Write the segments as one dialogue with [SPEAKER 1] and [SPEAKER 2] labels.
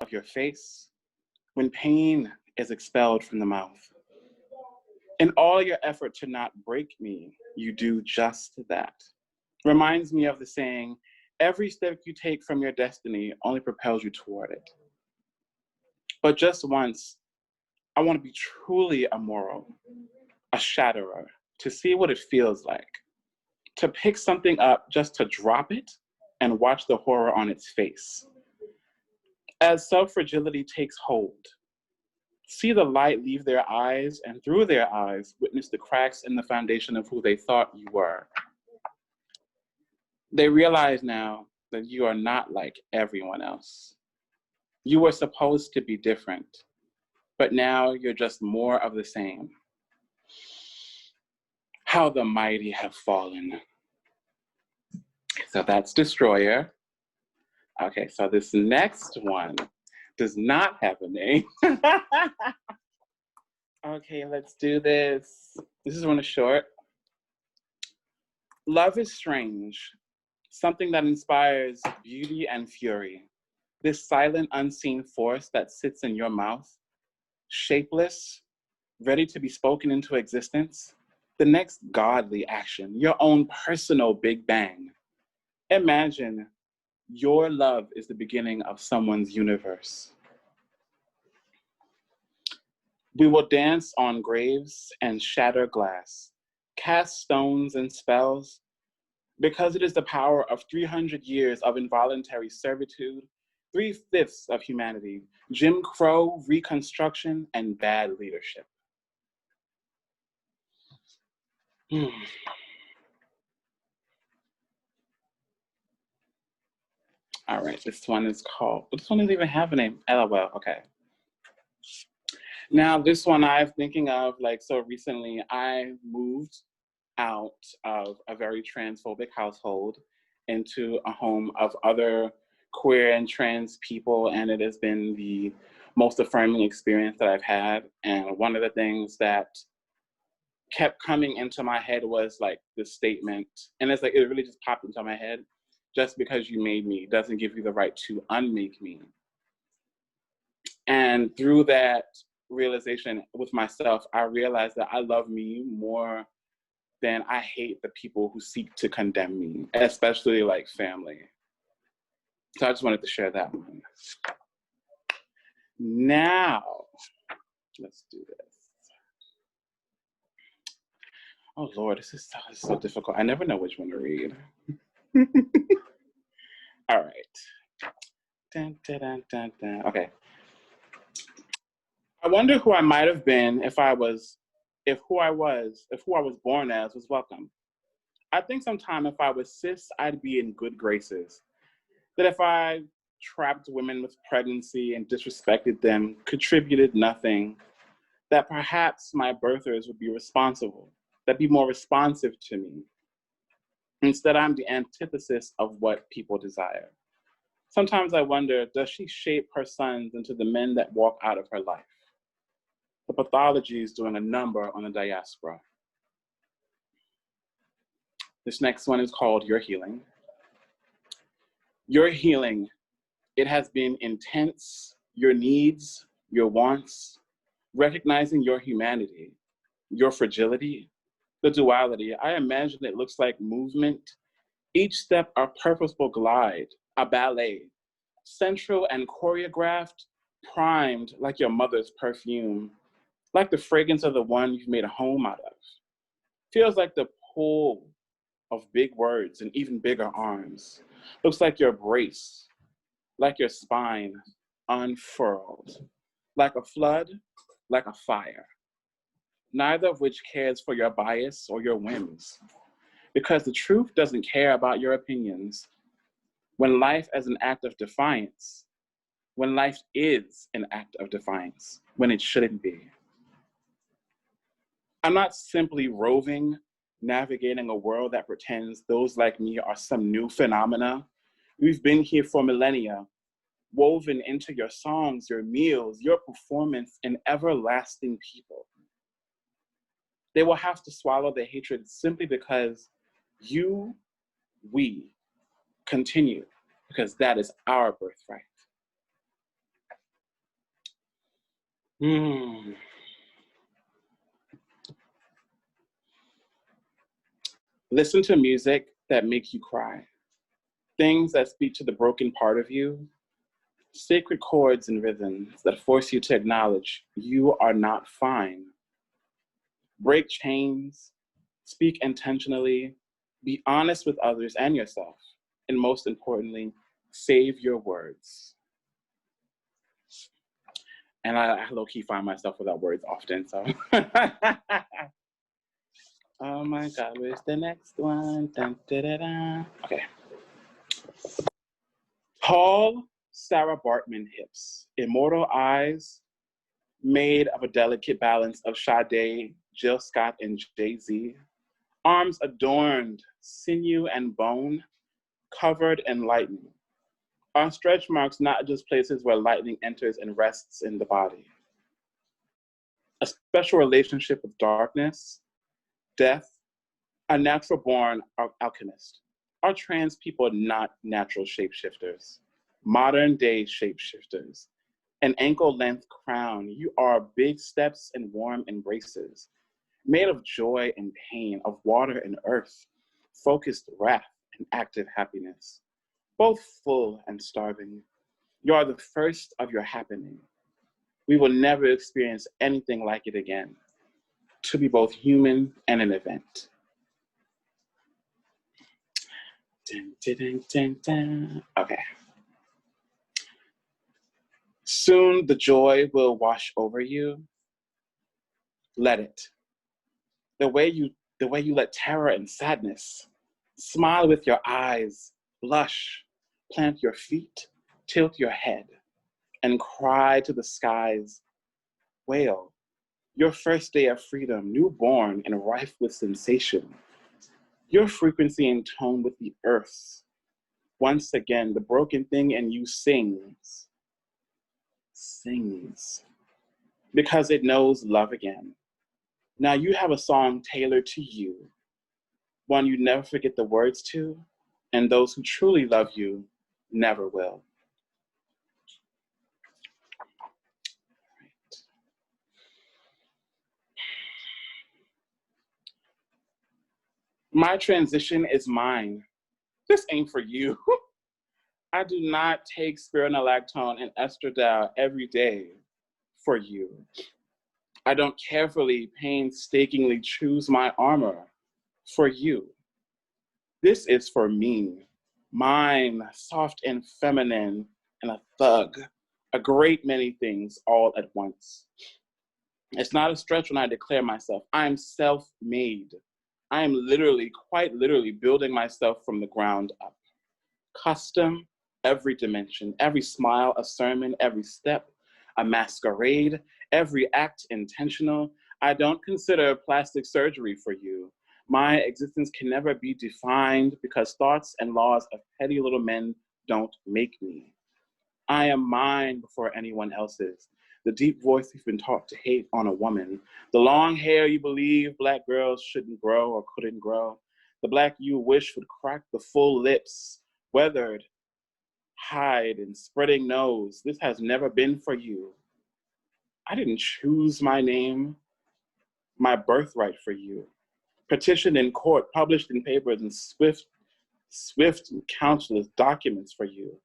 [SPEAKER 1] of your face, when pain is expelled from the mouth. In all your effort to not break me, you do just that. Reminds me of the saying, every step you take from your destiny only propels you toward it. But just once, I want to be truly immoral, a shatterer, to see what it feels like, to pick something up just to drop it and watch the horror on its face. As self-fragility takes hold, see the light leave their eyes, and through their eyes, witness the cracks in the foundation of who they thought you were. They realize now that you are not like everyone else. You were supposed to be different, but now you're just more of the same. How the mighty have fallen. So that's Destroyer. Okay, so this next one does not have a name. Okay, let's do this. This is one is short. Love is strange, something that inspires beauty and fury. This silent, unseen force that sits in your mouth, shapeless, ready to be spoken into existence. The next godly action, your own personal Big Bang. Imagine your love is the beginning of someone's universe. We will dance on graves and shatter glass, cast stones and spells, because it is the power of 300 years of involuntary servitude, 3/5 of humanity, Jim Crow, Reconstruction, and bad leadership. All right, this one is called, this one doesn't even have a name, LOL, okay. Now this one I'm thinking of, like, so recently I moved out of a very transphobic household into a home of other queer and trans people, and it has been the most affirming experience that I've had. And one of the things that kept coming into my head was like this statement, and it's like, it really just popped into my head. Just because you made me doesn't give you the right to unmake me. And through that realization with myself, I realized that I love me more than I hate the people who seek to condemn me, especially like family. So I just wanted to share that one. Now, let's do this. Oh Lord, this is so difficult. I never know which one to read. All right. Dun, dun, dun, dun, dun. Okay. I wonder who I might have been if who I was born as was welcome. I think sometime if I was cis, I'd be in good graces. That if I trapped women with pregnancy and disrespected them, contributed nothing, that perhaps my birthers would be responsible, that'd be more responsive to me. Instead, I'm the antithesis of what people desire. Sometimes I wonder, does she shape her sons into the men that walk out of her life? The pathology is doing a number on the diaspora. This next one is called Your Healing. Your healing, it has been intense, your needs, your wants, recognizing your humanity, your fragility, the duality. I imagine it looks like movement, each step a purposeful glide, a ballet, central and choreographed, primed like your mother's perfume, like the fragrance of the one you've made a home out of. Feels like the pull of big words and even bigger arms. Looks like your brace, like your spine unfurled, like a flood, like a fire. Neither of which cares for your bias or your whims, because the truth doesn't care about your opinions. When life as an act of defiance, when life is an act of defiance, when it shouldn't be. I'm not simply roving, navigating a world that pretends those like me are some new phenomena. We've been here for millennia, woven into your songs, your meals, your performance, an everlasting people. They will have to swallow the hatred simply because we continue, because that is our birthright. Hmm. Listen to music that makes you cry. Things that speak to the broken part of you. Sacred chords and rhythms that force you to acknowledge you are not fine. Break chains, speak intentionally, be honest with others and yourself, and most importantly, save your words. And I low-key find myself without words often, so. Oh my God, where's the next one? Dun, da, da, da. Okay. Tall Sarah Bartman hips, immortal eyes, made of a delicate balance of Sade, Jill Scott, and Jay-Z. Arms adorned, sinew and bone, covered in lightning. Are stretch marks not just places where lightning enters and rests in the body? A special relationship with darkness, death, a natural born alchemist. Are trans people not natural shapeshifters? Modern day shapeshifters. An ankle length crown, you are big steps and warm embraces, made of joy and pain, of water and earth, focused wrath and active happiness, both full and starving. You are the first of your happening. We will never experience anything like it again. To be both human and an event. Dun, dun, dun, dun. Okay. Soon the joy will wash over you. Let it. The way you let terror and sadness smile with your eyes, blush, plant your feet, tilt your head, and cry to the skies, wail. Your first day of freedom, newborn and rife with sensation. Your frequency in tone with the earth. Once again, the broken thing in you sings, sings, because it knows love again. Now you have a song tailored to you, one you never forget the words to, and those who truly love you never will. My transition is mine. This ain't for you. I do not take spironolactone and estradiol every day for you. I don't carefully, painstakingly choose my armor for you. This is for me, mine, soft and feminine, and a thug, a great many things all at once. It's not a stretch when I declare myself. I'm self-made. I am literally, quite literally, building myself from the ground up. Custom, every dimension, every smile, a sermon, every step, a masquerade, every act intentional. I don't consider plastic surgery for you. My existence can never be defined because thoughts and laws of petty little men don't make me. I am mine before anyone else's. The deep voice you've been taught to hate on a woman. The long hair you believe Black girls shouldn't grow or couldn't grow. The Black you wish would crack the full lips, weathered, hide, and spreading nose. This has never been for you. I didn't choose my name, my birthright for you. Petitioned in court, published in papers, and swift countless documents for you.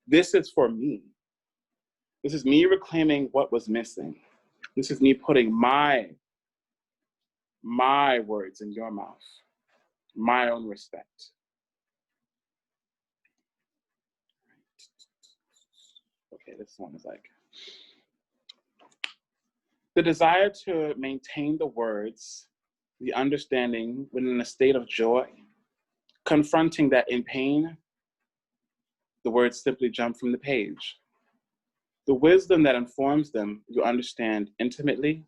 [SPEAKER 1] This is for me. This is me reclaiming what was missing. This is me putting my words in your mouth, my own respect. Okay, this one is like, the desire to maintain the words, the understanding when in a state of joy, confronting that in pain, the words simply jump from the page. The wisdom that informs them, you understand intimately,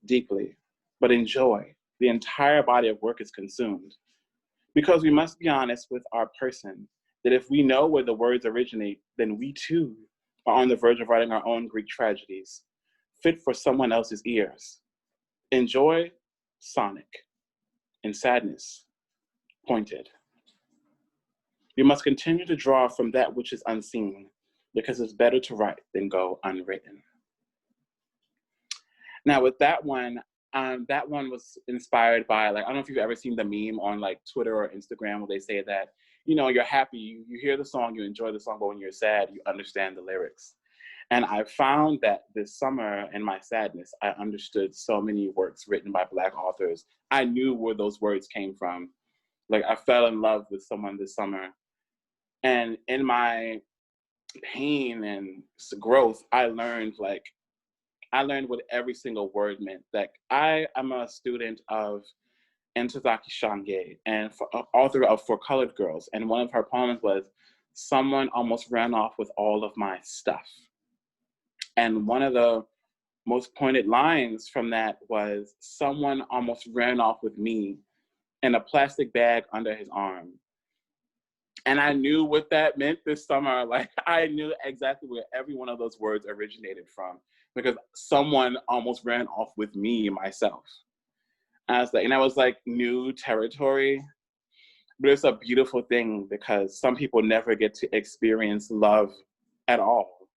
[SPEAKER 1] deeply, but in joy, the entire body of work is consumed. Because we must be honest with our person, that if we know where the words originate, then we too are on the verge of writing our own Greek tragedies, fit for someone else's ears. In joy, sonic. In sadness, pointed. We must continue to draw from that which is unseen, because it's better to write than go unwritten. Now with that one was inspired by, like, I don't know if you've ever seen the meme on like Twitter or Instagram where they say that, you know, you're happy, you hear the song, you enjoy the song, but when you're sad, you understand the lyrics. And I found that this summer in my sadness, I understood so many works written by Black authors. I knew where those words came from. Like, I fell in love with someone this summer. And in my pain and growth, I learned what every single word meant. Like, I am a student of Ntozake Shange, and author of For Colored Girls. And one of her poems was, "Someone almost ran off with all of my stuff." And one of the most pointed lines from that was, "Someone almost ran off with me in a plastic bag under his arm." And I knew what that meant this summer. Like, I knew exactly where every one of those words originated from, because someone almost ran off with me, myself. And I was like new territory, but it's a beautiful thing because some people never get to experience love at all.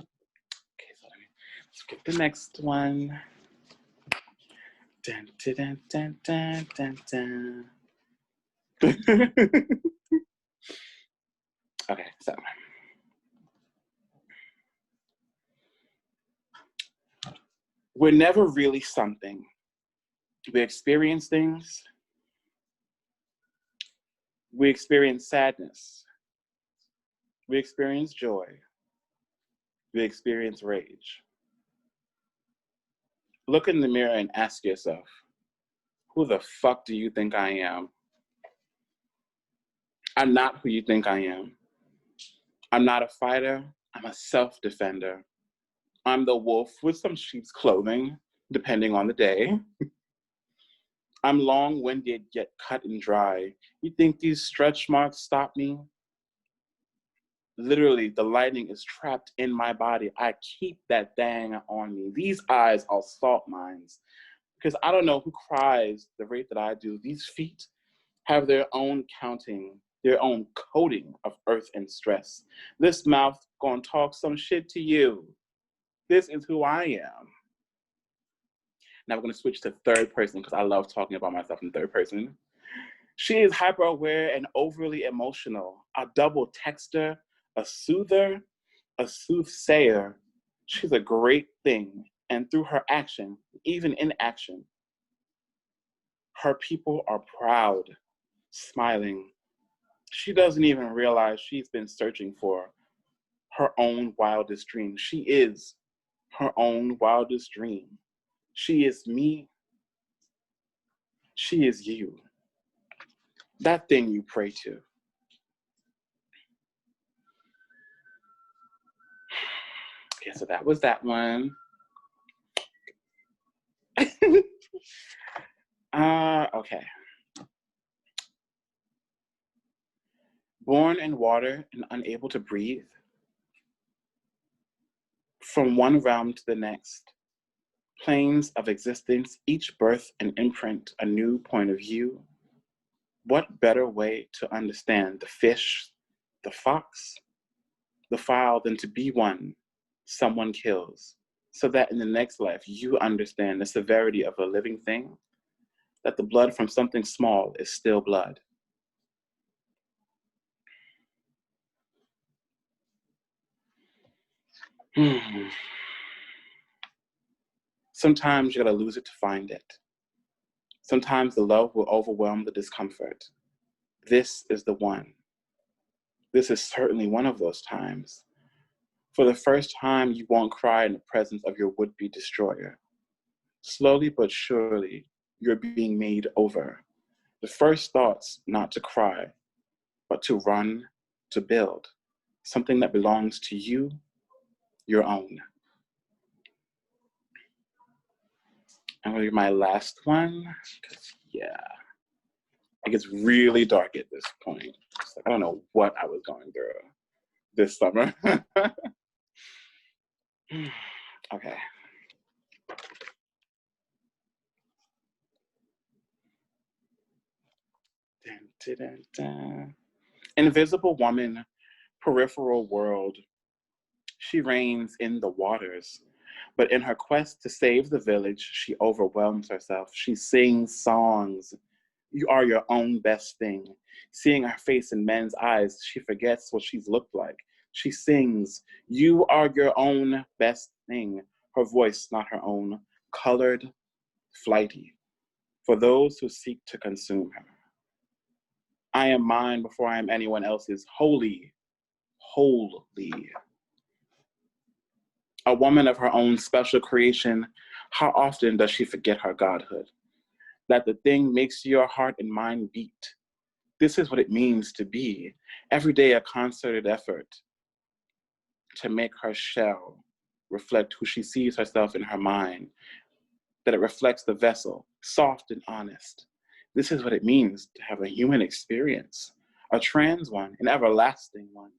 [SPEAKER 1] Okay, so let's get the next one. Dun, dun, dun, dun, dun, dun. Okay, so we're never really something. We experience things. We experience sadness. We experience joy. We experience rage. Look in the mirror and ask yourself, who the fuck do you think I am? I'm not who you think I am. I'm not a fighter. I'm a self-defender. I'm the wolf with some sheep's clothing, depending on the day. I'm long-winded yet cut and dry. You think these stretch marks stop me? Literally, the lightning is trapped in my body. I keep that thing on me. These eyes are salt mines. Because I don't know who cries the rate that I do. These feet have their own counting, their own coding of earth and stress. This mouth gonna talk some shit to you. This is who I am. Now we're gonna switch to third person because I love talking about myself in third person. She is hyper aware and overly emotional, a double texter, a soother, a soothsayer. She's a great thing. And through her action, even inaction, her people are proud, smiling. She doesn't even realize she's been searching for her own wildest dream. She is her own wildest dream. She is me. She is you. That thing you pray to. Okay, so that was that one. Okay. Born in water and unable to breathe, from one realm to the next, planes of existence, each birth and imprint a new point of view. What better way to understand the fish, the fox, the fowl than to be one someone kills, so that in the next life you understand the severity of a living thing, that the blood from something small is still blood. Sometimes you gotta lose it to find it. Sometimes the love will overwhelm the discomfort. This is the one. This is certainly one of those times. For the first time, you won't cry in the presence of your would-be destroyer. Slowly but surely, you're being made over. The first thoughts not to cry, but to run, to build. Something that belongs to you, your own. I'm gonna do my last one, because yeah, it gets really dark at this point. Like, I don't know what I was going through this summer. Okay. Dun, dun, dun, dun. Invisible woman, peripheral world. She reigns in the waters. But in her quest to save the village, she overwhelms herself. She sings songs. You are your own best thing. Seeing her face in men's eyes, she forgets what she's looked like. She sings, you are your own best thing. Her voice, not her own, colored, flighty, for those who seek to consume her. I am mine before I am anyone else's, holy, holy. A woman of her own special creation, how often does she forget her godhood? That the thing makes your heart and mind beat. This is what it means to be. Every day a concerted effort to make her shell reflect who she sees herself in her mind, that it reflects the vessel, soft and honest. This is what it means to have a human experience, a trans one, an everlasting one.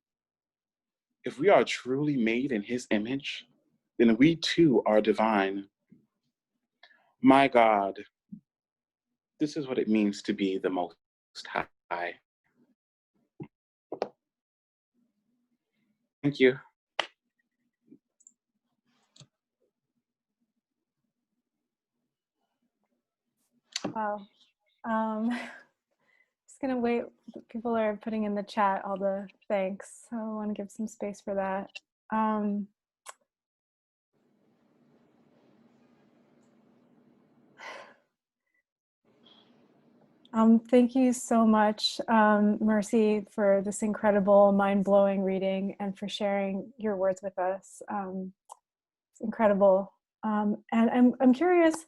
[SPEAKER 1] If we are truly made in his image, then we too are divine. My God, this is what it means to be the Most High. Thank you.
[SPEAKER 2] Wow. Just gonna wait. People are putting in the chat all the thanks, so I want to give some space for that. Thank you so much, Mercy, for this incredible, mind-blowing reading and for sharing your words with us. It's incredible. And I'm curious,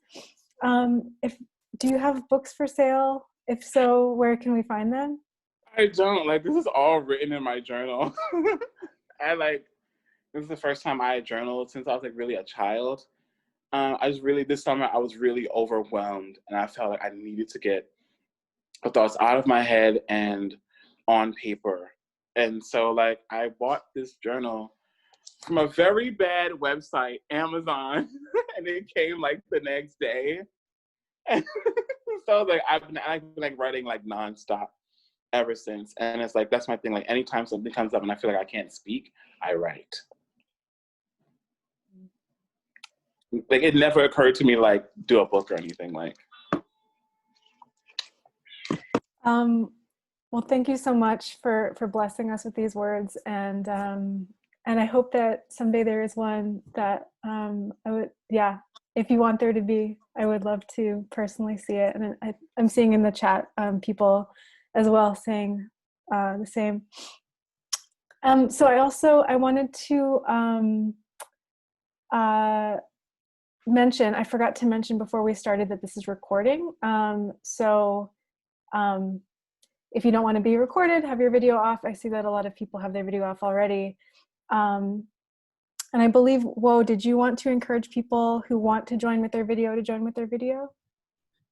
[SPEAKER 2] do you have books for sale? If so, where can we find them?
[SPEAKER 1] I don't. This is all written in my journal. This is the first time I journaled since I was really a child. This summer I was really overwhelmed, and I felt like I needed to get the thoughts out of my head and on paper. And so I bought this journal from a very bad website, Amazon, and it came the next day. And so I've been writing nonstop ever since. And it's that's my thing. Anytime something comes up and I feel like I can't speak, I write. It never occurred to me do a book or anything
[SPEAKER 2] Well, thank you so much for blessing us with these words, and I hope that someday there is one that if you want there to be, I would love to personally see it. And I'm seeing in the chat people as well saying the same. So I wanted to mention, I forgot to mention before we started that this is recording. If you don't want to be recorded, have your video off. I see that a lot of people have their video off already. And I believe, Wo, did you want to encourage people who want to join with their video to join with their video?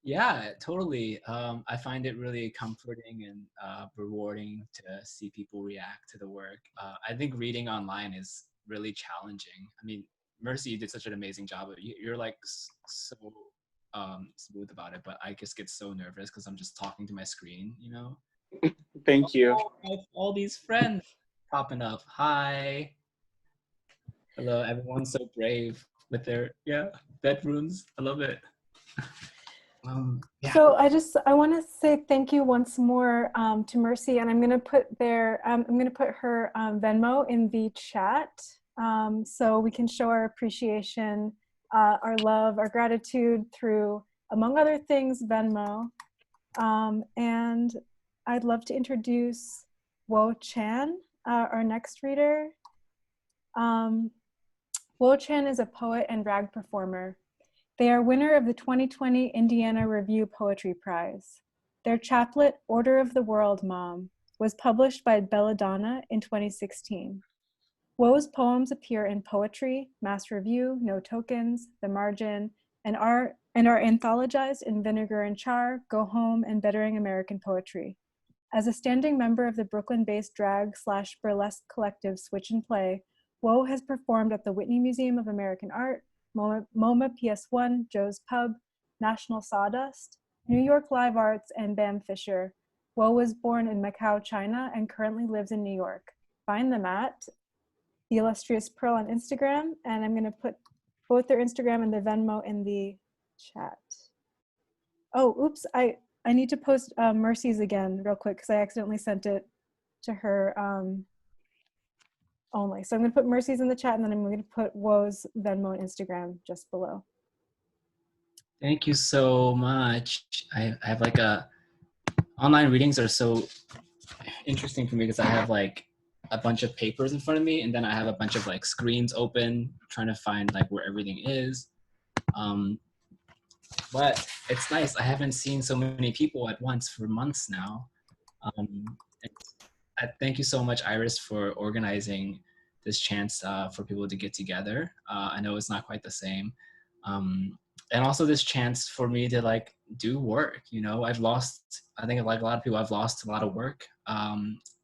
[SPEAKER 3] Yeah, totally. I find it really comforting and rewarding to see people react to the work. I think reading online is really challenging. I mean, Mercy, you did such an amazing job. You're so smooth about it, but I just get so nervous because I'm just talking to my screen,
[SPEAKER 1] Thank you.
[SPEAKER 3] I have all these friends popping up. Hi. Hello, everyone's so brave with their bedrooms. I love it.
[SPEAKER 2] So I want to say thank you once more to Mercy, and I'm going to put her Venmo in the chat so we can show our appreciation, our love, our gratitude through, among other things, Venmo. And I'd love to introduce Wo Chan, our next reader. Wo Chan is a poet and rag performer. They are winner of the 2020 Indiana Review Poetry Prize. Their chaplet, Order of the World, Mom, was published by Belladonna in 2016. Wo's poems appear in Poetry, Mass Review, No Tokens, The Margin, and are anthologized in Vinegar and Char, Go Home, and Bettering American Poetry. As a standing member of the Brooklyn-based drag/burlesque collective Switch and Play, Wo has performed at the Whitney Museum of American Art, MoMA PS1, Joe's Pub, National Sawdust, New York Live Arts, and Bam Fisher. Wo was born in Macau, China, and currently lives in New York. Find them at The Illustrious Pearl on Instagram, and I'm going to put both their Instagram and their Venmo in the chat. Oh, oops, I need to post Mercy's again real quick because I accidentally sent it to her only. So I'm gonna put Mercy's in the chat, and then I'm gonna put Woe's Venmo and Instagram just below.
[SPEAKER 3] Thank you so much. I have like online readings are so interesting for me because I have like a bunch of papers in front of me, and then I have a bunch of like screens open trying to find like where everything is. But it's nice. I haven't seen so many people at once for months now. Thank you so much, Iris, for organizing this chance for people to get together. I know it's not quite the same. And also this chance for me to like do work. You know, I think like a lot of people, I've lost a lot of work.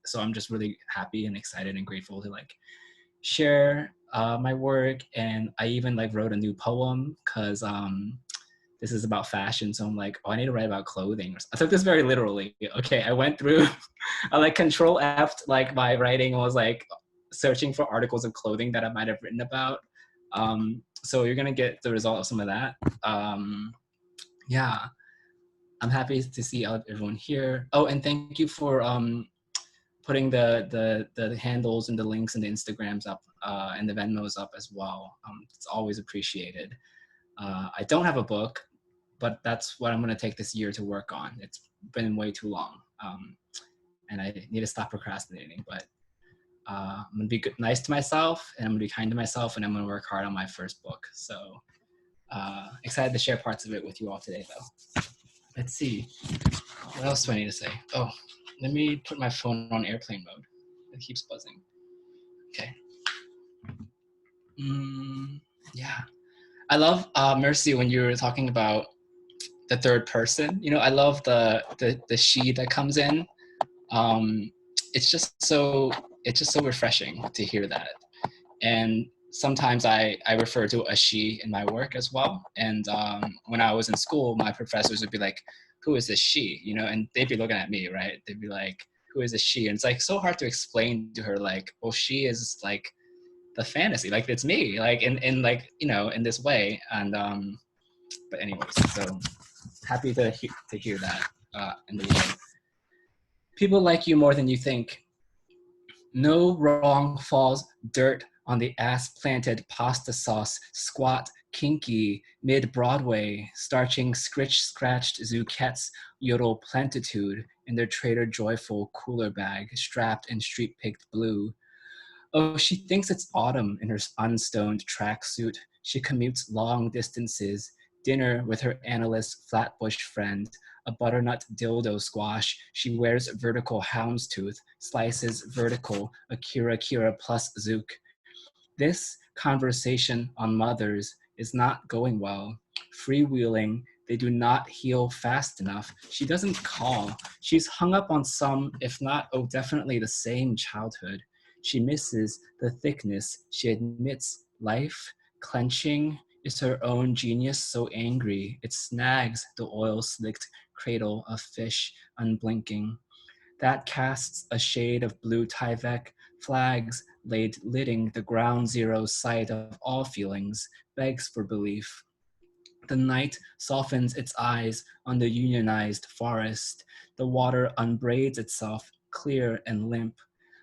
[SPEAKER 3] So I'm just really happy and excited and grateful to like share my work. And I even like wrote a new poem because this is about fashion. So I'm like, oh, I need to write about clothing. I took this very literally. Okay, I went through, I like control F'd like my writing and was like searching for articles of clothing that I might have written about. So you're gonna get the result of some of that. Yeah, I'm happy to see everyone here. Oh, and thank you for putting the handles and the links and the Instagrams up and the Venmos up as well. It's always appreciated. I don't have a book, but that's what I'm going to take this year to work on. It's been way too long, and I need to stop procrastinating. But I'm going to be nice to myself, and I'm going to be kind to myself, and I'm going to work hard on my first book. So excited to share parts of it with you all today, though. Let's see. What else do I need to say? Oh, let me put my phone on airplane mode. It keeps buzzing. Okay. Yeah. I love, Mercy, when you were talking about the third person. You know, I love the she that comes in. It's just so refreshing to hear that. And sometimes I refer to a she in my work as well. And when I was in school, my professors would be like, who is this she? You know, and they'd be looking at me, right? They'd be like, who is this she? And it's like so hard to explain to her, like, well, she is like the fantasy, like it's me, like in like, you know, in this way. And but anyways, so happy to hear that in the world. People like you more than you think. No wrong falls dirt on the ass-planted pasta sauce, squat, kinky, mid-Broadway, starching scritch-scratched Zuquettes yodel plentitude in their Trader Joyful cooler bag, strapped in street-picked blue. Oh, she thinks it's autumn in her unstoned tracksuit. She commutes long distances, dinner with her analyst Flatbush friend, a butternut dildo squash. She wears vertical houndstooth, slices vertical Akira Kira plus Zook. This conversation on mothers is not going well. Freewheeling, they do not heal fast enough. She doesn't call. She's hung up on some, if not, oh, definitely the same childhood. She misses the thickness. She admits life, clenching, is her own genius so angry it snags the oil-slicked cradle of fish unblinking. That casts a shade of blue Tyvek, flags laid lidding the ground zero site of all feelings, begs for belief. The night softens its eyes on the unionized forest. The water unbraids itself, clear and limp.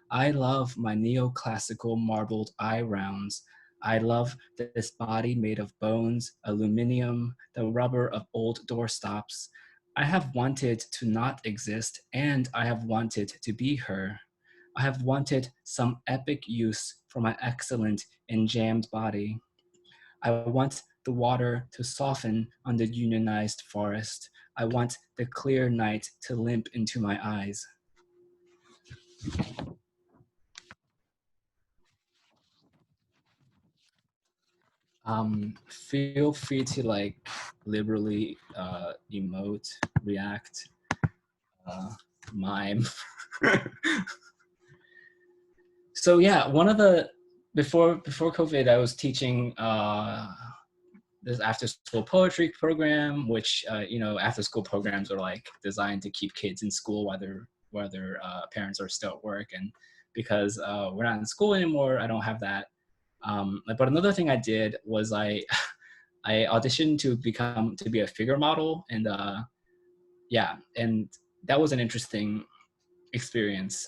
[SPEAKER 3] I love my neoclassical marbled eye rounds. I love this body made of bones, aluminium, the rubber of old doorstops. I have wanted to not exist, and I have wanted to be her. I have wanted some epic use for my excellent enjambed body. I want the water to soften on the unionized forest. I want the clear night to limp into my eyes. Feel free to like liberally emote, react, mime. So yeah, one of the before COVID, I was teaching this after school poetry program, which you know, after school programs are like designed to keep kids in school while their parents are still at work. And because we're not in school anymore, I don't have that But another thing I did was I I auditioned to be a figure model, and yeah, and that was an interesting experience.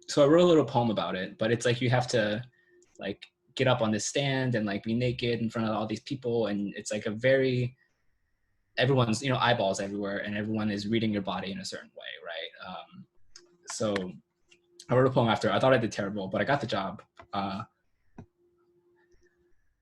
[SPEAKER 3] So I wrote a little poem about it, but it's like you have to like get up on this stand and like be naked in front of all these people, and it's like a very everyone's eyeballs everywhere, and everyone is reading your body in a certain way, right? So I wrote a poem after. I thought I did terrible, but I got the job.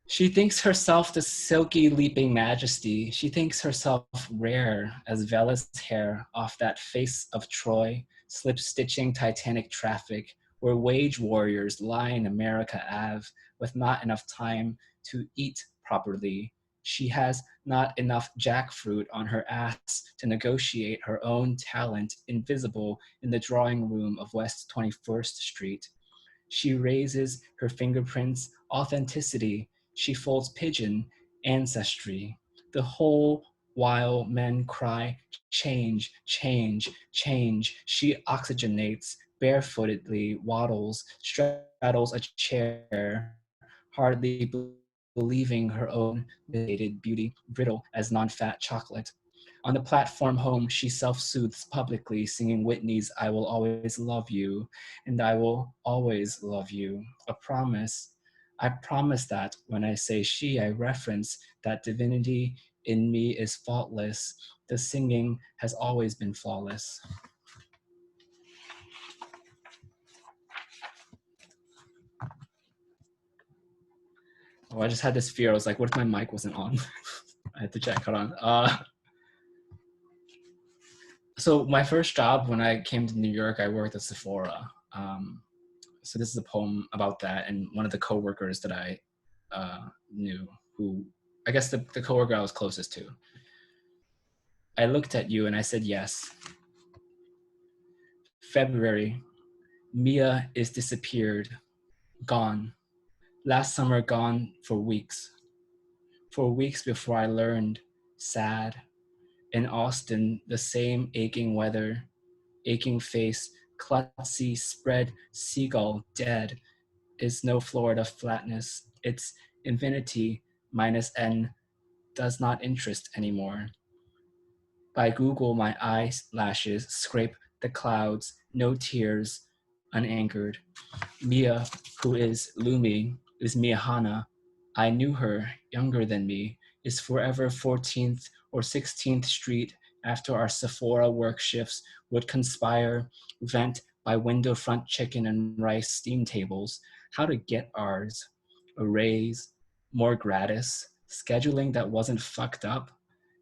[SPEAKER 3] She thinks herself the silky leaping majesty. She thinks herself rare as Vella's hair off that face of Troy, slip-stitching Titanic traffic, where wage warriors lie in America Ave with not enough time to eat properly. She has not enough jackfruit on her ass to negotiate her own talent invisible in the drawing room of West 21st Street. She raises her fingerprints, authenticity. She folds pigeon, ancestry. The whole while men cry, change, change, change. She oxygenates, barefootedly waddles, straddles a chair, hardly believing her own mitigated beauty, brittle as non-fat chocolate. On the platform home, she self-soothes publicly, singing Whitney's I Will Always Love You, and I will always love you. A promise. I promise that when I say she, I reference that divinity in me is faultless. The singing has always been flawless. Oh, I just had this fear. I was like, what if my mic wasn't on? I had to check. Hold on. So my first job when I came to New York, I worked at Sephora. So this is a poem about that, and one of the coworkers that I knew, who I guess the coworker I was closest to. I looked at you and I said yes. February, Mia is disappeared, gone. Last summer, gone for weeks. For weeks before I learned, sad. In Austin, the same aching weather, aching face, klutzy spread seagull dead is no Florida flatness. It's infinity minus n does not interest anymore. By Google, my eyelashes scrape the clouds, no tears, unanchored. Mia, who is Lumi, is Miyahana. I knew her, younger than me, is forever 14th or 16th Street after our Sephora work shifts would conspire, vent by window front chicken and rice steam tables, how to get ours. A raise, more gratis, scheduling that wasn't fucked up.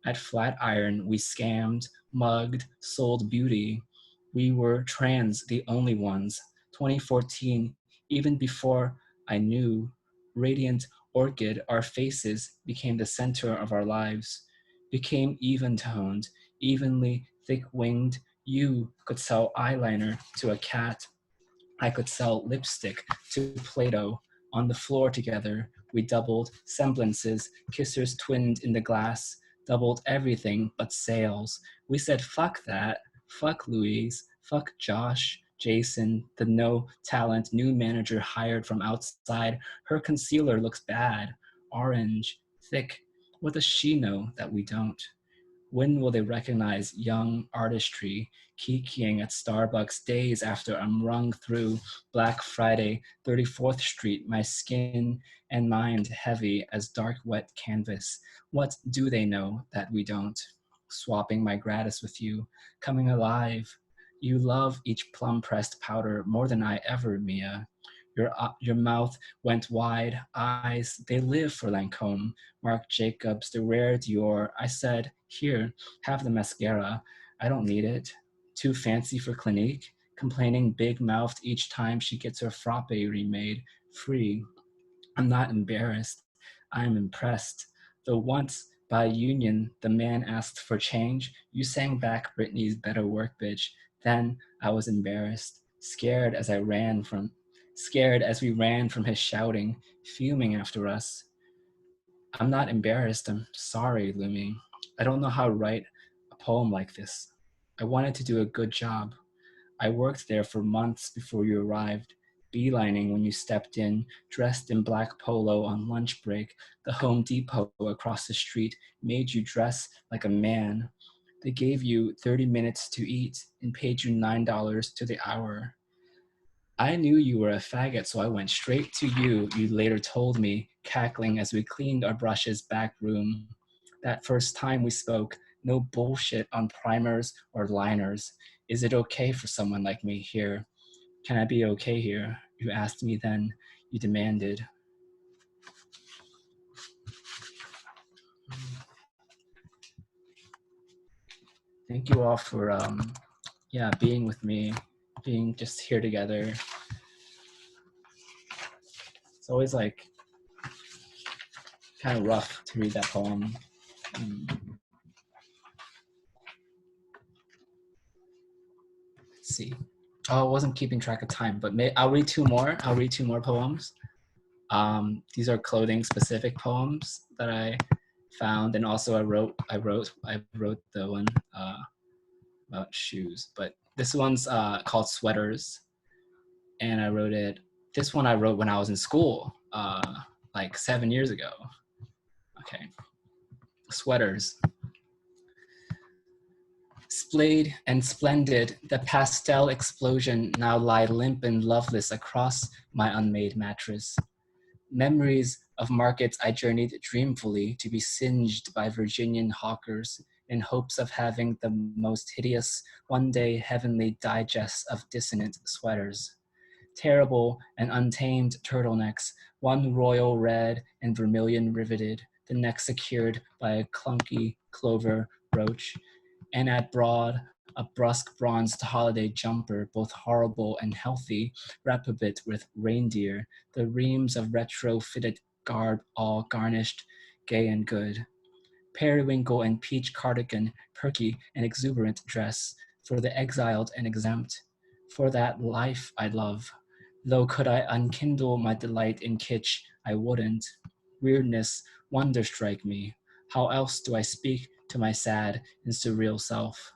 [SPEAKER 3] At Flatiron, we scammed, mugged, sold beauty. We were trans, the only ones. 2014, even before I knew, radiant orchid, our faces became the center of our lives, became even-toned, evenly thick-winged. You could sell eyeliner to a cat. I could sell lipstick to Play-Doh. On the floor together, we doubled semblances, kissers twinned in the glass, doubled everything but sales. We said, fuck that, fuck Louise, fuck Josh, Jason, the no talent new manager hired from outside. Her concealer looks bad, orange, thick. What does she know that we don't? When will they recognize young artistry, kikiing at Starbucks days after I'm rung through Black Friday, 34th Street, my skin and mind heavy as dark wet canvas? What do they know that we don't? Swapping my gratis with you, coming alive. You love each plum-pressed powder more than I ever, Mia. Your mouth went wide, eyes, they live for Lancome. Marc Jacobs, the rare Dior. I said, here, have the mascara. I don't need it. Too fancy for Clinique. Complaining big-mouthed each time she gets her frappe remade. Free. I'm not embarrassed. I'm impressed. Though once, by union, the man asked for change, you sang back Britney's Better Work Bitch. Then I was embarrassed, scared as we ran from his shouting, fuming after us. I'm not embarrassed, I'm sorry, Lumi. I don't know how to write a poem like this. I wanted to do a good job. I worked there for months before you arrived. beelining when you stepped in, dressed in black polo on lunch break. The Home Depot across the street made you dress like a man. They gave you 30 minutes to eat and paid you $9 to the hour. I knew you were a faggot, so I went straight to you, you later told me, cackling as we cleaned our brushes back room. That first time we spoke, no bullshit on primers or liners. Is it okay for someone like me here? Can I be okay here? You asked me then, you demanded. Thank you all for being with me, being just here together. It's always like kind of rough to read that poem. Let's see. Oh, I wasn't keeping track of time, but I'll read two more. I'll read two more poems. These are clothing specific poems that I found, and also I wrote the one about shoes. But this one's called Sweaters, and I wrote it. This one I wrote when I was in school, like 7 years ago. Okay, Sweaters. Splayed and splendid, the pastel explosion now lie limp and loveless across my unmade mattress. Memories of markets I journeyed dreamfully to be singed by Virginian hawkers in hopes of having the most hideous, one-day heavenly digest of dissonant sweaters. Terrible and untamed turtlenecks, one royal red and vermilion riveted, the neck secured by a clunky clover brooch, and at broad, a brusque bronzed holiday jumper, both horrible and healthy, reprobate with reindeer, the reams of retro-fitted garb all garnished, gay and good. Periwinkle and peach cardigan, perky and exuberant dress, for the exiled and exempt, for that life I love. Though could I unkindle my delight in kitsch, I wouldn't. Weirdness, wonder strike me. How else do I speak to my sad and surreal self?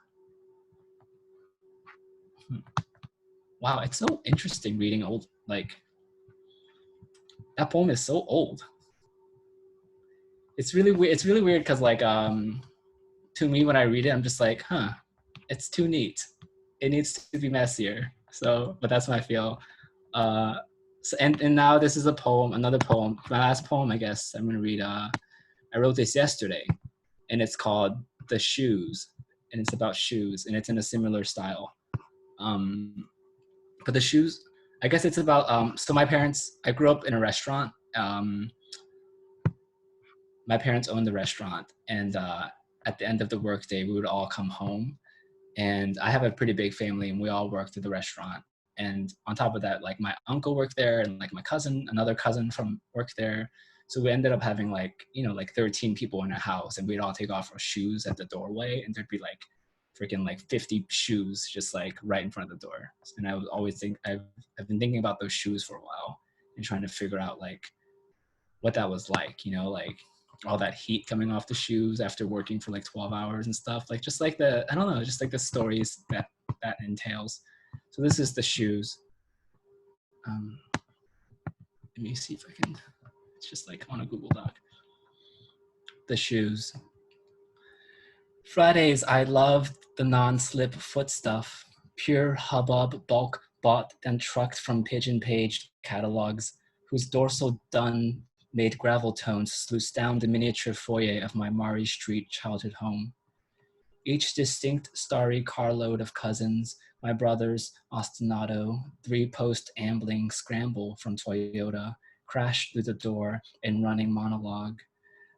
[SPEAKER 3] Wow, it's so interesting reading old, like, that poem is so old. It's really weird. It's really weird because, like, to me, when I read it, I'm just like, huh, it's too neat. It needs to be messier. So, but that's how I feel. And now this is a poem, another poem. My last poem, I guess, I'm gonna read. I wrote this yesterday, and it's called The Shoes, and it's about shoes, and it's in a similar style. But the shoes, I guess it's about, so my parents, I grew up in a restaurant. My parents owned the restaurant, and at the end of the workday, we would all come home. And I have a pretty big family, and we all worked at the restaurant. And on top of that, like, my uncle worked there, and like my cousin, another cousin from worked there. So we ended up having like 13 people in a house, and we'd all take off our shoes at the doorway, and there'd be like freaking like 50 shoes just like right in front of the door. And I was always I've been thinking about those shoes for a while and trying to figure out like what that was like, like all that heat coming off the shoes after working for like 12 hours and stuff, like just like I don't know, just like the stories that entails. So this is The Shoes. Let me see if I can, it's just like on a Google Doc. The Shoes. Fridays, I loved the non-slip foot stuff, pure hubbub, bulk bought and trucked from pigeon-paged catalogs, whose dorsal dun made gravel tones sluice down the miniature foyer of my Maury Street childhood home. Each distinct starry carload of cousins, my brother's ostinato, three-post ambling scramble from Toyota, crashed through the door in running monologue.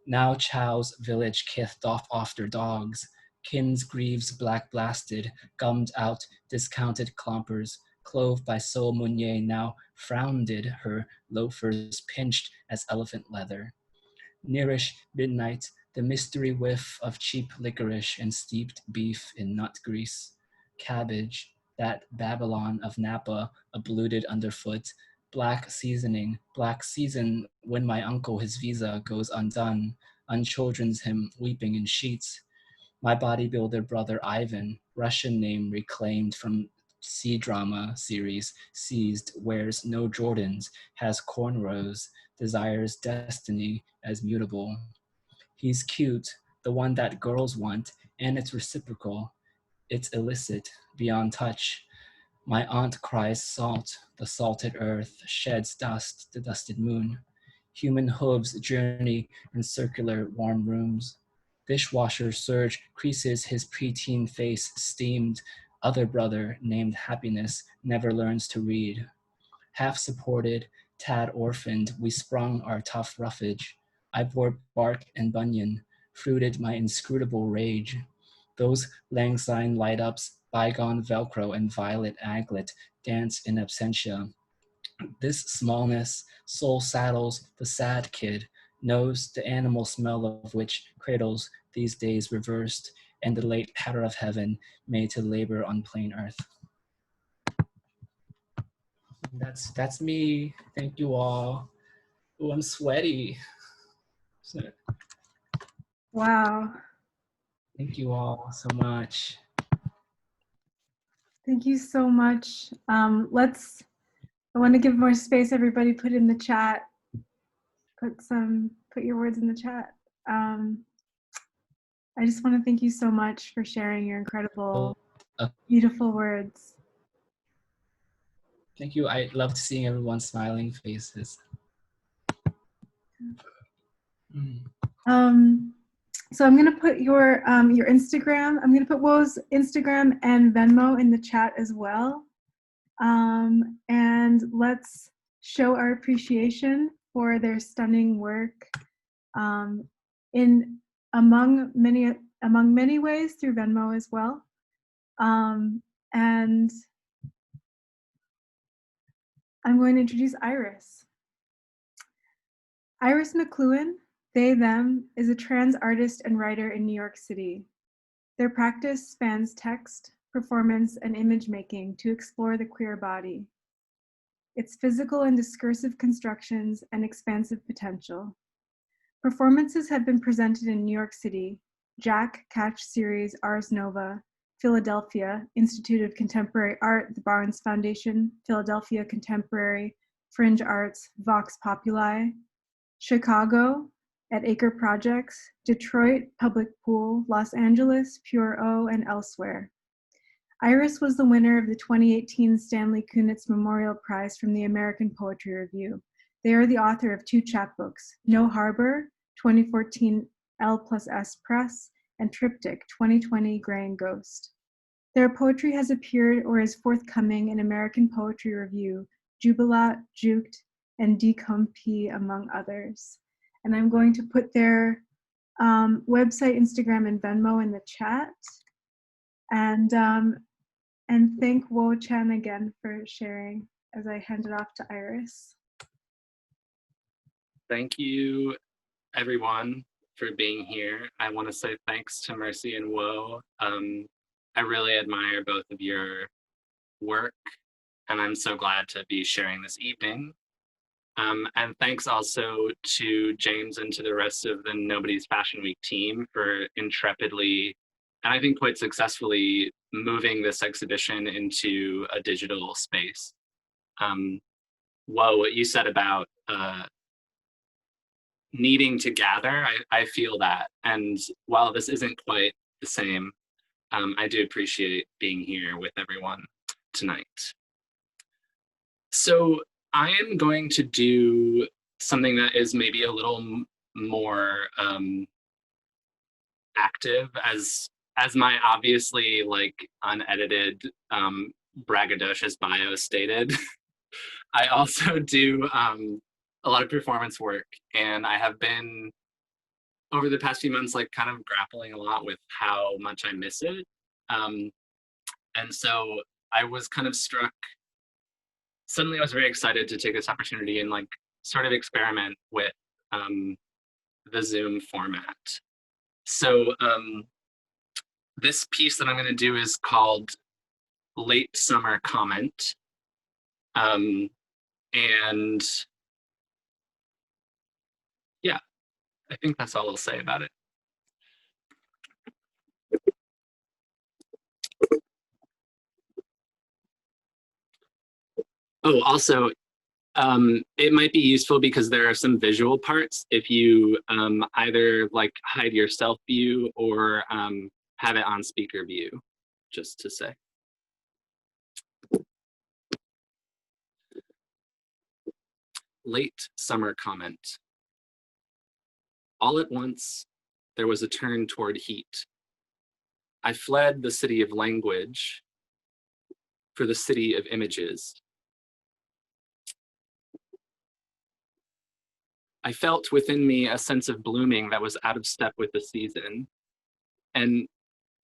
[SPEAKER 3] Now Chow's village kithed off their dogs, Kin's Greaves black blasted, gummed out discounted clompers, clove by Sol Munier now frowned her loafers pinched as elephant leather. Nearish midnight, the mystery whiff of cheap licorice and steeped beef in nut grease. Cabbage, that Babylon of Napa, abluted underfoot. Black seasoning, black season when my uncle his visa goes undone, unchildren's him weeping in sheets. My bodybuilder brother Ivan, Russian name reclaimed from C-drama series, Seized, wears no Jordans, has cornrows, desires destiny as mutable. He's cute, the one that girls want, and it's reciprocal. It's illicit, beyond touch. My aunt cries salt, the salted earth sheds dust, the dusted moon. Human hooves journey in circular warm rooms. Dishwasher surge creases his preteen face steamed. Other brother, named Happiness, never learns to read. Half supported, tad orphaned, we sprung our tough roughage. I bore bark and bunion, fruited my inscrutable rage. Those lang syne light ups, bygone Velcro and violet aglet dance in absentia. This smallness, soul saddles the sad kid, knows the animal smell of which cradles these days reversed, and the late patter of heaven made to labor on plain earth. That's me. Thank you all. Oh, I'm sweaty. So,
[SPEAKER 2] Wow.
[SPEAKER 3] thank you all so much.
[SPEAKER 2] Thank you so much. I want to give more space. Everybody put in the chat. Put your words in the chat. I just want to thank you so much for sharing your incredible, beautiful words.
[SPEAKER 3] Thank you. I loved seeing everyone's smiling faces.
[SPEAKER 2] So I'm gonna put your Instagram. I'm gonna put Wo's Instagram and Venmo in the chat as well. And let's show our appreciation for their stunning work in among many ways through Venmo as well. And I'm going to introduce Iris. Iris McLuhan, they, them, is a trans artist and writer in New York City. Their practice spans text, performance, and image making to explore the queer body, its physical and discursive constructions and expansive potential. Performances have been presented in New York City, Jack Catch Series, Ars Nova, Philadelphia, Institute of Contemporary Art, the Barnes Foundation, Philadelphia Contemporary Fringe Arts, Vox Populi, Chicago at Acre Projects, Detroit Public Pool, Los Angeles, Pure O, and elsewhere. Iris was the winner of the 2018 Stanley Kunitz Memorial Prize from the American Poetry Review. They are the author of 2 chapbooks, No Harbor, 2014 L+S Press, and Triptych, 2020 Gray and Ghost. Their poetry has appeared or is forthcoming in American Poetry Review, Jubilat, Juked, and Decomp, among others. And I'm going to put their website, Instagram, and Venmo in the chat. And thank Wo Chen again for sharing as I hand it off to Iris.
[SPEAKER 4] Thank you, everyone, for being here. I want to say thanks to Mercy and Wo. I really admire both of your work, and I'm so glad to be sharing this evening. And thanks also to James and to the rest of the Nobody's Fashion Week team for intrepidly, and I think quite successfully, moving this exhibition into a digital space. What you said about needing to gather, I feel that. And while this isn't quite the same, I do appreciate being here with everyone tonight. So I am going to do something that is maybe a little more active, as my obviously like unedited braggadocious bio stated. I also do a lot of performance work, and I have been over the past few months like kind of grappling a lot with how much I miss it. And so I was kind of struck. Suddenly I was very excited to take this opportunity and like sort of experiment with the Zoom format. So this piece that I'm going to do is called Late Summer Comment. And yeah, I think that's all I'll say about it. Oh, also, it might be useful because there are some visual parts if you either like hide your self view or have it on speaker view, just to say. Late summer comment. All at once, there was a turn toward heat. I fled the city of language for the city of images. I felt within me a sense of blooming that was out of step with the season, and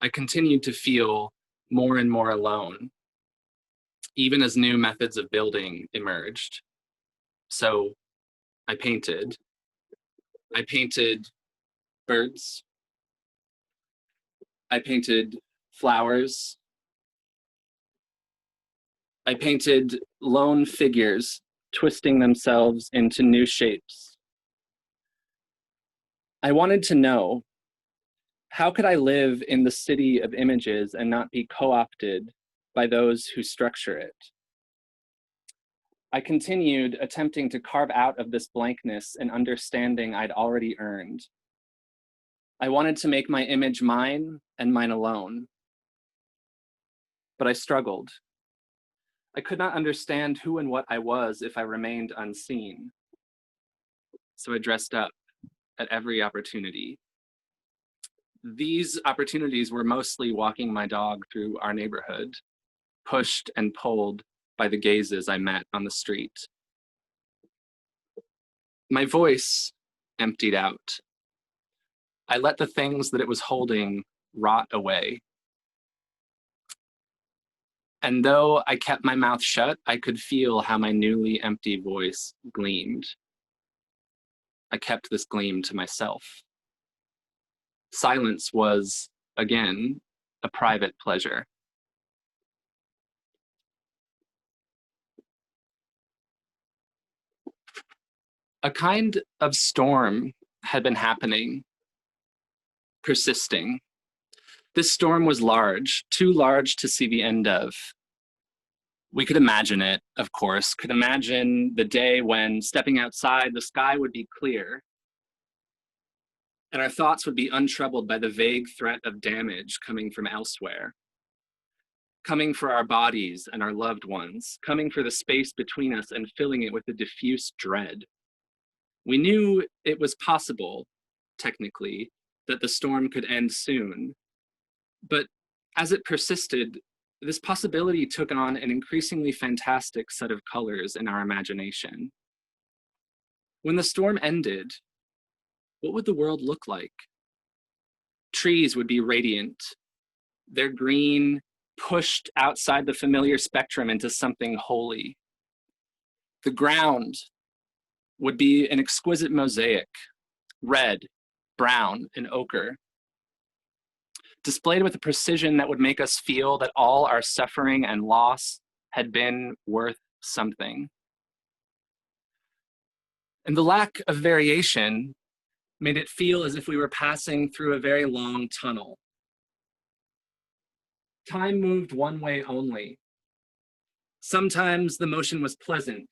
[SPEAKER 4] I continued to feel more and more alone, even as new methods of building emerged. So I painted. I painted birds. I painted flowers. I painted lone figures twisting themselves into new shapes. I wanted to know, how could I live in the city of images and not be co-opted by those who structure it? I continued attempting to carve out of this blankness an understanding I'd already earned. I wanted to make my image mine and mine alone. But I struggled. I could not understand who and what I was if I remained unseen. So I dressed up at every opportunity. These opportunities were mostly walking my dog through our neighborhood, pushed and pulled by the gazes I met on the street. My voice emptied out. I let the things that it was holding rot away. And though I kept my mouth shut, I could feel how my newly empty voice gleamed. I kept this gleam to myself. Silence was, again, a private pleasure. A kind of storm had been happening, persisting. This storm was large, too large to see the end of. We could imagine it, of course, could imagine the day when, stepping outside, the sky would be clear, and our thoughts would be untroubled by the vague threat of damage coming from elsewhere, coming for our bodies and our loved ones, coming for the space between us and filling it with a diffuse dread. We knew it was possible, technically, that the storm could end soon, but as it persisted, this possibility took on an increasingly fantastic set of colors in our imagination. When the storm ended, what would the world look like? Trees would be radiant, their green pushed outside the familiar spectrum into something holy. The ground would be an exquisite mosaic, red, brown, and ochre, displayed with a precision that would make us feel that all our suffering and loss had been worth something. And the lack of variation made it feel as if we were passing through a very long tunnel. Time moved one way only. Sometimes the motion was pleasant.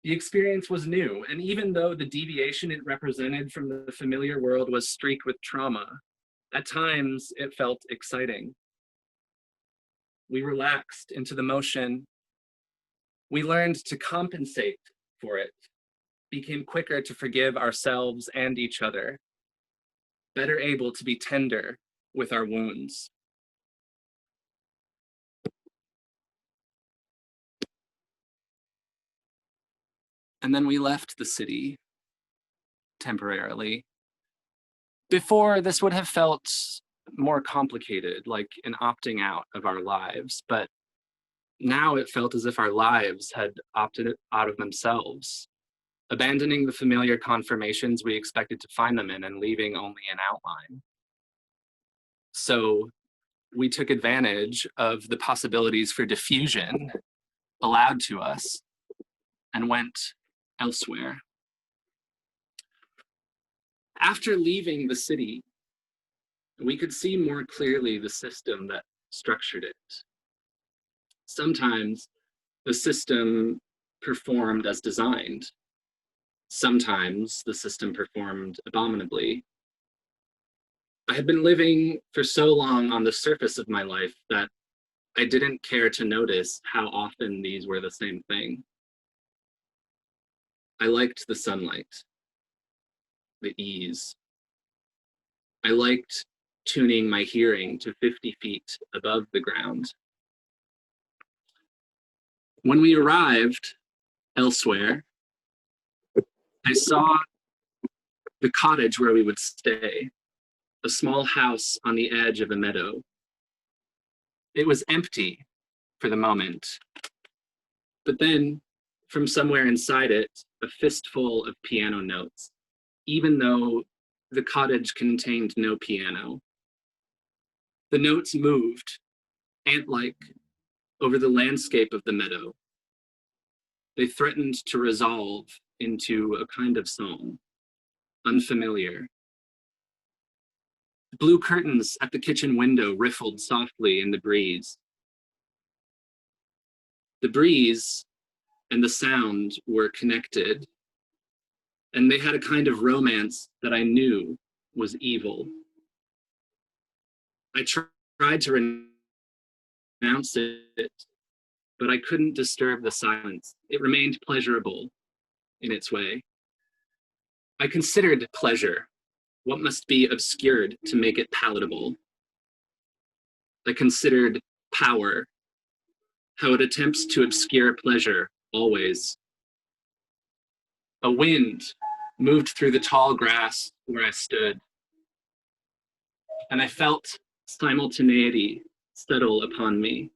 [SPEAKER 4] The experience was new, and even though the deviation it represented from the familiar world was streaked with trauma, at times it felt exciting. We relaxed into the motion. We learned to compensate for it, became quicker to forgive ourselves and each other, better able to be tender with our wounds. And then we left the city temporarily. Before, this would have felt more complicated, like an opting out of our lives, but now it felt as if our lives had opted out of themselves, abandoning the familiar conformations we expected to find them in and leaving only an outline. So we took advantage of the possibilities for diffusion allowed to us and went elsewhere. After leaving the city, we could see more clearly the system that structured it. Sometimes The system performed as designed. Sometimes the system performed abominably. I had been living for so long on the surface of my life that I didn't care to notice how often these were the same thing. I liked the sunlight, the ease. I liked tuning my hearing to 50 feet above the ground. When we arrived elsewhere, I saw the cottage where we would stay, a small house on the edge of a meadow. It was empty for the moment, but then from somewhere inside it, a fistful of piano notes, even though the cottage contained no piano. The notes moved, ant-like, over the landscape of the meadow. They threatened to resolve into a kind of song, unfamiliar. Blue curtains at the kitchen window riffled softly in the breeze. The breeze and the sound were connected, and they had a kind of romance that I knew was evil. I tried to renounce it, but I couldn't disturb the silence. It remained pleasurable in its way. I considered pleasure, what must be obscured to make it palatable. I considered power, how it attempts to obscure pleasure always. A wind moved through the tall grass where I stood, and I felt simultaneity settle upon me.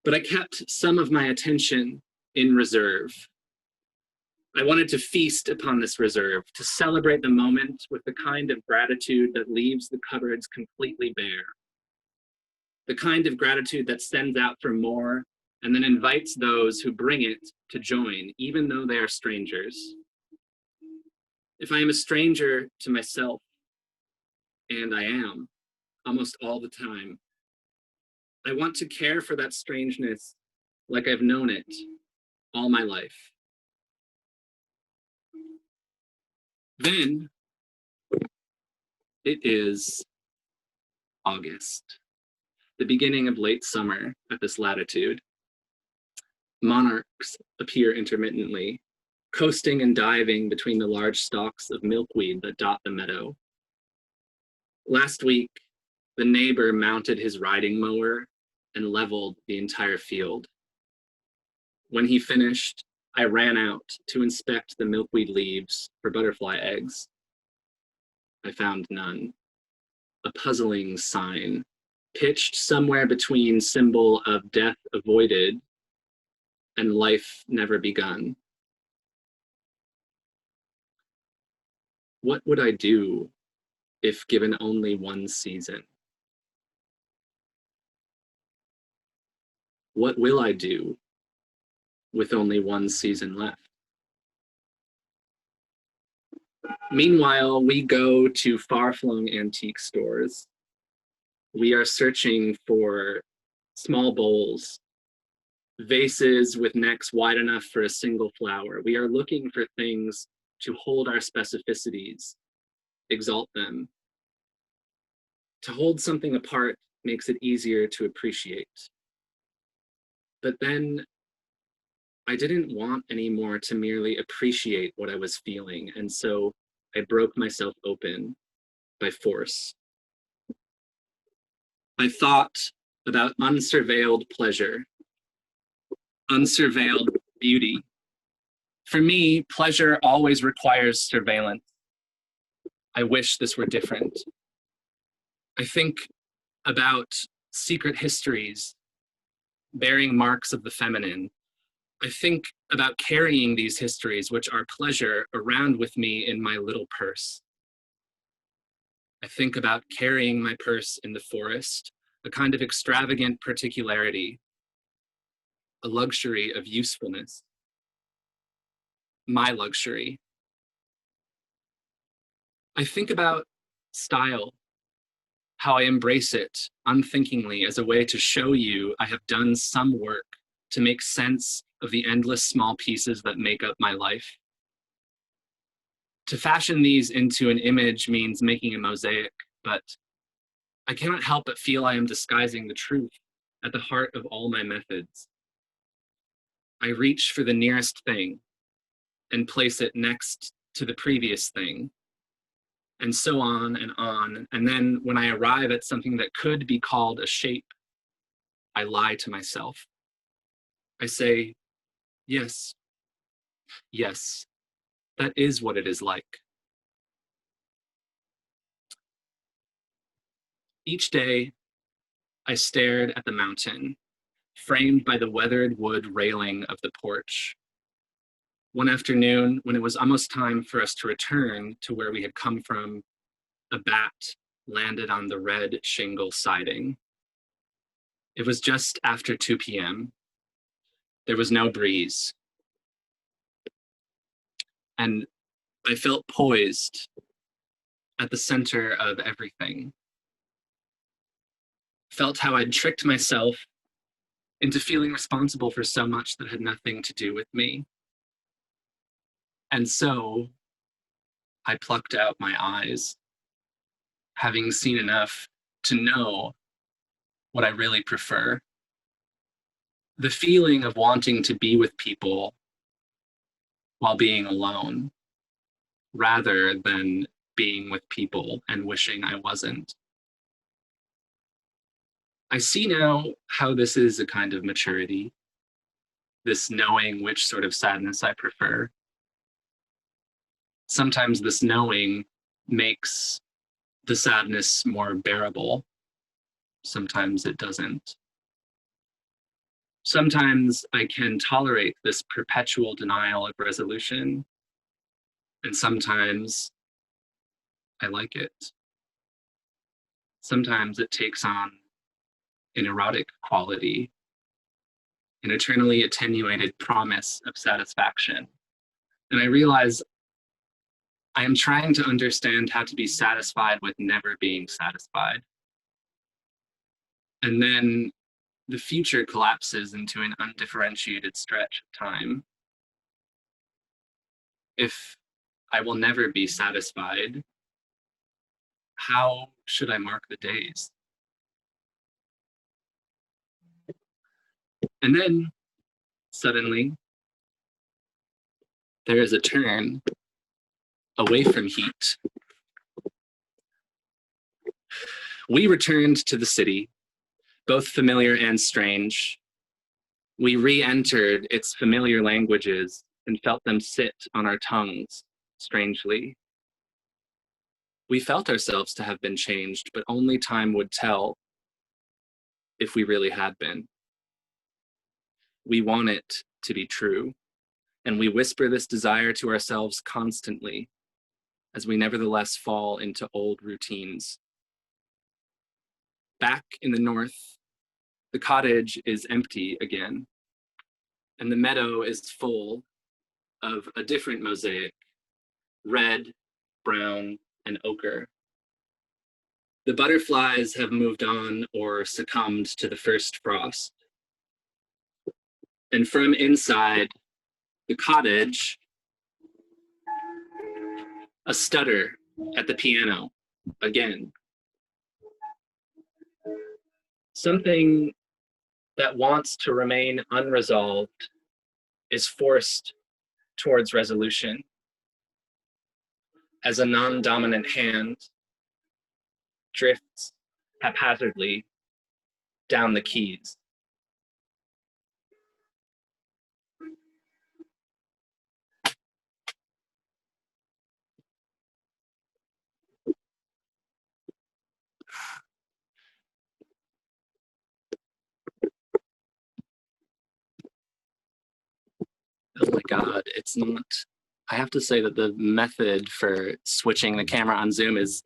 [SPEAKER 4] But I kept some of my attention in reserve. I wanted to feast upon this reserve, to celebrate the moment with the kind of gratitude that leaves the cupboards completely bare. The kind of gratitude that sends out for more and then invites those who bring it to join, even though they are strangers. If I am a stranger to myself, and I am, almost all the time, I want to care for that strangeness like I've known it all my life. Then it is August, the beginning of late summer at this latitude. Monarchs appear intermittently, coasting and diving between the large stalks of milkweed that dot the meadow. Last week, the neighbor mounted his riding mower and leveled the entire field. When he finished, I ran out to inspect the milkweed leaves for butterfly eggs. I found none. A puzzling sign, pitched somewhere between symbol of death avoided and life never begun. What would I do if given only one season? What will I do with only one season left? Meanwhile, we go to far-flung antique stores. We are searching for small bowls, vases with necks wide enough for a single flower. We are looking for things to hold our specificities, exalt them. To hold something apart makes it easier to appreciate. But then I didn't want anymore to merely appreciate what I was feeling, and so I broke myself open by force. I thought about unsurveilled pleasure, unsurveilled beauty. For me, pleasure always requires surveillance. I wish this were different. I think about secret histories bearing marks of the feminine. I think about carrying these histories, which are pleasure, around with me in my little purse. I think about carrying my purse in the forest, a kind of extravagant particularity, a luxury of usefulness. My luxury. I think about style, how I embrace it unthinkingly as a way to show you I have done some work to make sense of the endless small pieces that make up my life. To fashion these into an image means making a mosaic, but I cannot help but feel I am disguising the truth at the heart of all my methods. I reach for the nearest thing and place it next to the previous thing, and so on and on. And then when I arrive at something that could be called a shape, I lie to myself. I say, yes, yes, that is what it is like. Each day, I stared at the mountain, framed by the weathered wood railing of the porch. One afternoon, when it was almost time for us to return to where we had come from, a bat landed on the red shingle siding. It was just after 2 p.m. There was no breeze. And I felt poised at the center of everything. Felt how I'd tricked myself into feeling responsible for so much that had nothing to do with me. And so I plucked out my eyes, having seen enough to know what I really prefer. The feeling of wanting to be with people while being alone, rather than being with people and wishing I wasn't. I see now how this is a kind of maturity, this knowing which sort of sadness I prefer. Sometimes this knowing makes the sadness more bearable. Sometimes it doesn't. Sometimes I can tolerate this perpetual denial of resolution, and sometimes I like it. Sometimes it takes on an erotic quality, an eternally attenuated promise of satisfaction. And I realize I am trying to understand how to be satisfied with never being satisfied. And then the future collapses into an undifferentiated stretch of time. If I will never be satisfied, how should I mark the days? And then suddenly, there is a turn away from heat. We returned to the city, both familiar and strange. We re-entered its familiar languages and felt them sit on our tongues, strangely. We felt ourselves to have been changed, but only time would tell if we really had been. We want it to be true, and we whisper this desire to ourselves constantly, as we nevertheless fall into old routines. Back in the north, the cottage is empty again, and the meadow is full of a different mosaic, red, brown, and ochre. The butterflies have moved on or succumbed to the first frost. And from inside the cottage, a stutter at the piano again. Something that wants to remain unresolved is forced towards resolution as a non-dominant hand drifts haphazardly down the keys. Oh my God, it's not. I have to say that the method for switching the camera on Zoom is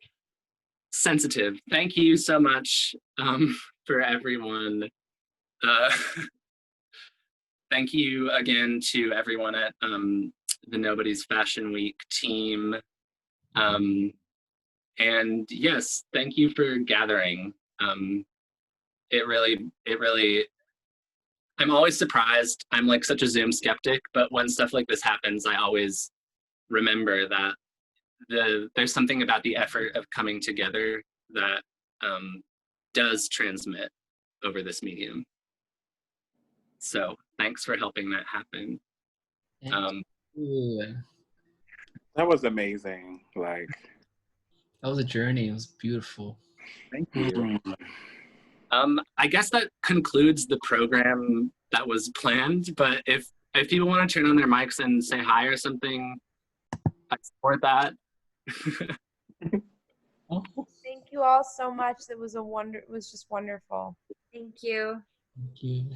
[SPEAKER 4] sensitive. Thank you so much for everyone. Thank you again to everyone at the Nobody's Fashion Week team. And yes, thank you for gathering. It really, I'm always surprised. I'm like such a Zoom skeptic, but when stuff like this happens, I always remember that there's something about the effort of coming together that does transmit over this medium. So thanks for helping that happen.
[SPEAKER 3] Ooh,
[SPEAKER 1] That was amazing. Like,
[SPEAKER 3] that was a journey. It was beautiful.
[SPEAKER 4] Thank you. I guess that concludes the program that was planned, but if people want to turn on their mics and say hi or something, I support that.
[SPEAKER 5] Thank you all so much. It was it was just wonderful.
[SPEAKER 6] Thank you.
[SPEAKER 3] Thank you.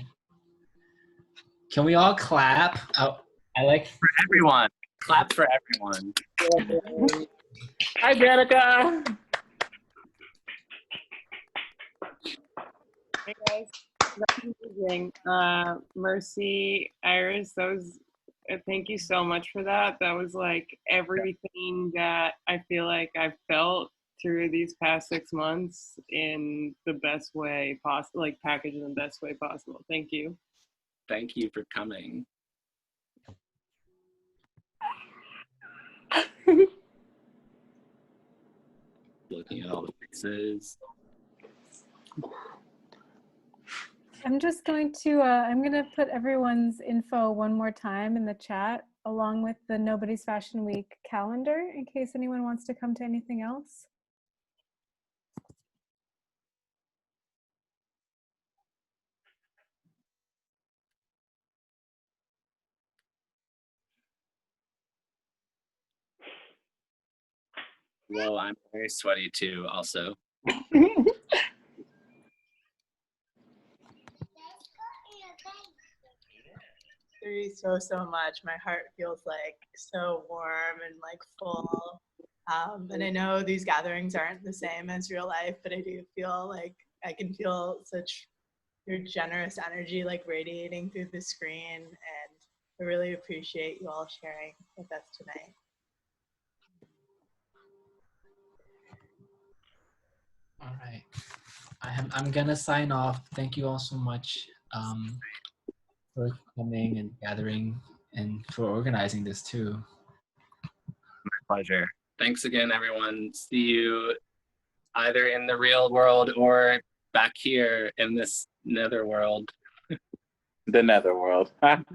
[SPEAKER 3] Can we all clap? I like
[SPEAKER 4] For everyone. Clap for everyone.
[SPEAKER 1] hi, Danica.
[SPEAKER 7] Hey guys, that was amazing. Mercy, Iris, that was, thank you so much for that. That was like everything that I feel like I've felt through these past 6 months in the best way possible, like packaged in the best way possible. Thank you.
[SPEAKER 4] Thank you for coming. Looking at all the faces.
[SPEAKER 2] I'm just going to, I'm going to put everyone's info one more time in the chat, along with the Nobody's Fashion Week calendar, in case anyone wants to come to anything else.
[SPEAKER 4] Well, I'm very sweaty too, also.
[SPEAKER 8] You so much. My heart feels like so warm and like full. And I know these gatherings aren't the same as real life, but I do feel like I can feel such your generous energy like radiating through the screen, and I really appreciate you all sharing with us tonight.
[SPEAKER 3] all right. I'm gonna sign off. Thank you all so much for coming and gathering and for organizing this too.
[SPEAKER 4] My pleasure. Thanks again, everyone. See you either in the real world or back here in this netherworld.
[SPEAKER 1] The netherworld.
[SPEAKER 4] Good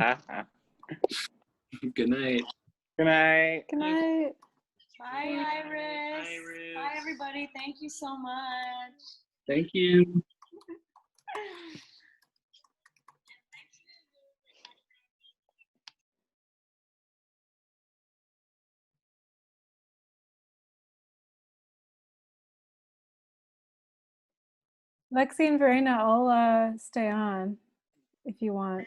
[SPEAKER 4] night.
[SPEAKER 1] Good night.
[SPEAKER 2] Good night.
[SPEAKER 6] Bye, Iris. Bye, everybody. Thank you so much.
[SPEAKER 4] Thank you.
[SPEAKER 2] Lexi and Verena, I'll stay on if you want.